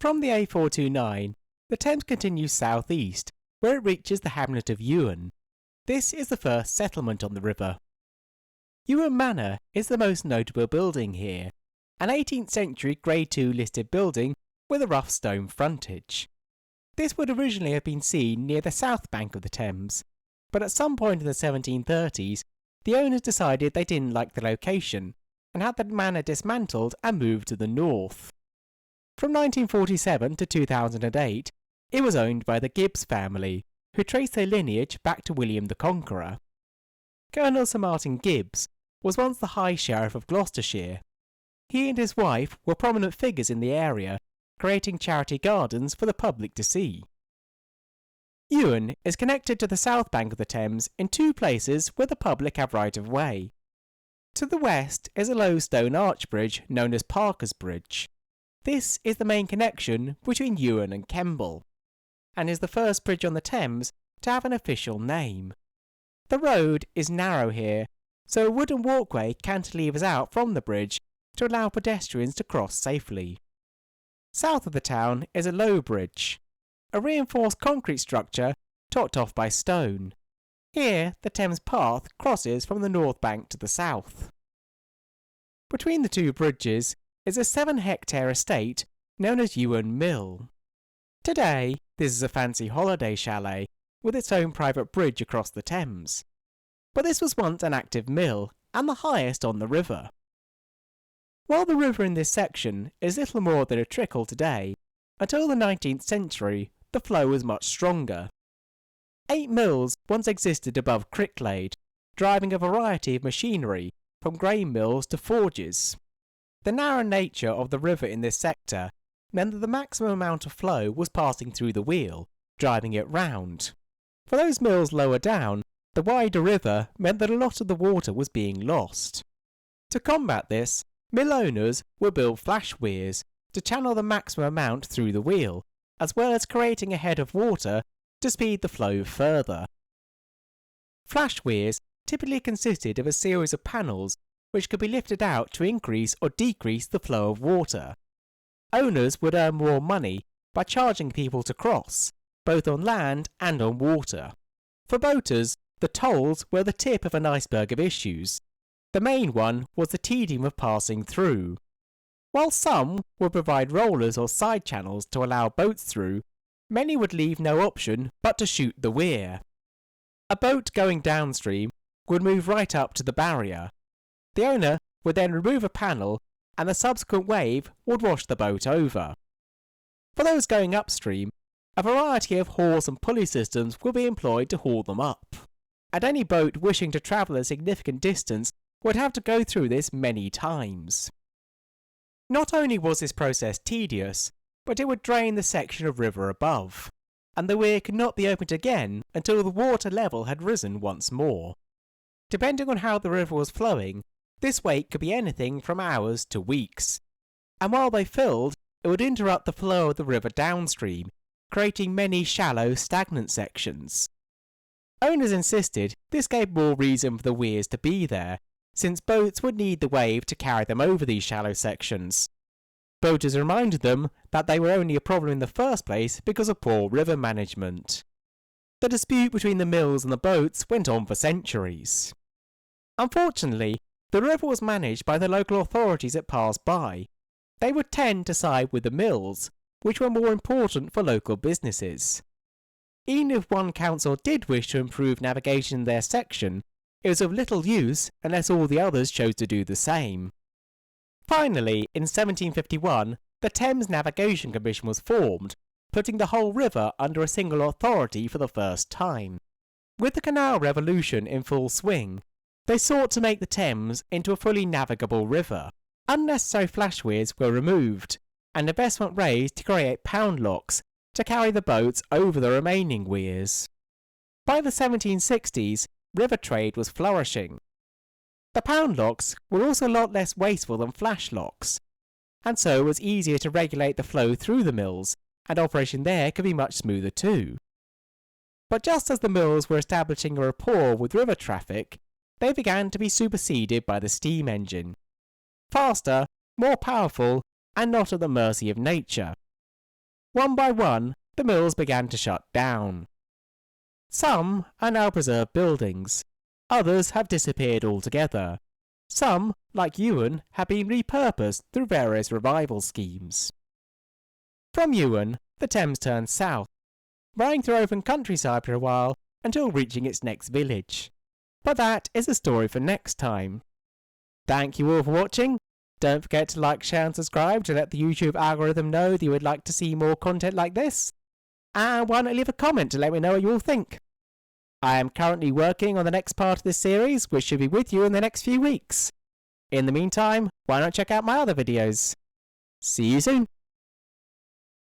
From the A429, the Thames continues southeast, where it reaches the hamlet of Ewen. This is the first settlement on the river. Ewen Manor is the most notable building here, an 18th century Grade II listed building with a rough stone frontage. This would originally have been seen near the south bank of the Thames, but at some point in the 1730s, the owners decided they didn't like the location and had the manor dismantled and moved to the north. From 1947 to 2008, it was owned by the Gibbs family, who traced their lineage back to William the Conqueror. Colonel Sir Martin Gibbs was once the High Sheriff of Gloucestershire. He and his wife were prominent figures in the area, creating charity gardens for the public to see. Ewen is connected to the south bank of the Thames in two places where the public have right of way. To the west is a low stone arch bridge known as Parker's Bridge. This is the main connection between Ewen and Kemble, and is the first bridge on the Thames to have an official name. The road is narrow here, so a wooden walkway cantilevers out from the bridge to allow pedestrians to cross safely. South of the town is a low bridge, a reinforced concrete structure topped off by stone. Here, the Thames path crosses from the north bank to the south. Between the two bridges is a 7-hectare estate known as Ewen Mill. Today, this is a fancy holiday chalet with its own private bridge across the Thames. But this was once an active mill and the highest on the river. While the river in this section is little more than a trickle today, until the 19th century the flow was much stronger. 8 mills once existed above Cricklade, driving a variety of machinery from grain mills to forges. The narrow nature of the river in this sector meant that the maximum amount of flow was passing through the wheel, driving it round. For those mills lower down, the wider river meant that a lot of the water was being lost. To combat this, mill owners would build flash weirs to channel the maximum amount through the wheel, as well as creating a head of water to speed the flow further. Flash weirs typically consisted of a series of panels which could be lifted out to increase or decrease the flow of water. Owners would earn more money by charging people to cross, both on land and on water. For boaters, the tolls were the tip of an iceberg of issues. The main one was the tedium of passing through. While some would provide rollers or side channels to allow boats through, many would leave no option but to shoot the weir. A boat going downstream would move right up to the barrier. The owner would then remove a panel and the subsequent wave would wash the boat over. For those going upstream, a variety of hawse and pulley systems would be employed to haul them up, and any boat wishing to travel a significant distance would have to go through this many times. Not only was this process tedious, but it would drain the section of river above, and the weir could not be opened again until the water level had risen once more. Depending on how the river was flowing, this wait could be anything from hours to weeks, and while they filled, it would interrupt the flow of the river downstream, creating many shallow, stagnant sections. Owners insisted this gave more reason for the weirs to be there, since boats would need the wave to carry them over these shallow sections. Boaters reminded them that they were only a problem in the first place because of poor river management. The dispute between the mills and the boats went on for centuries. Unfortunately, the river was managed by the local authorities it passed by. They would tend to side with the mills, which were more important for local businesses. Even if one council did wish to improve navigation in their section, it was of little use unless all the others chose to do the same. Finally, in 1751, the Thames Navigation Commission was formed, putting the whole river under a single authority for the first time. With the Canal Revolution in full swing, they sought to make the Thames into a fully navigable river. Unnecessary flash weirs were removed, and investment raised to create pound locks to carry the boats over the remaining weirs. By the 1760s, river trade was flourishing. The pound locks were also a lot less wasteful than flash locks, and so it was easier to regulate the flow through the mills, and operation there could be much smoother too. But just as the mills were establishing a rapport with river traffic, they began to be superseded by the steam engine. Faster, more powerful, and not at the mercy of nature. one by one, the mills began to shut down. Some are now preserved buildings, others have disappeared altogether. Some, like Ewen, have been repurposed through various revival schemes. From Ewen, the Thames turns south, running through open countryside for a while until reaching its next village. But that is a story for next time. Thank you all for watching. Don't forget to like, share and subscribe to let the YouTube algorithm know that you would like to see more content like this. And why not leave a comment to let me know what you all think. I am currently working on the next part of this series, which should be with you in the next few weeks. In the meantime, why not check out my other videos? See you soon!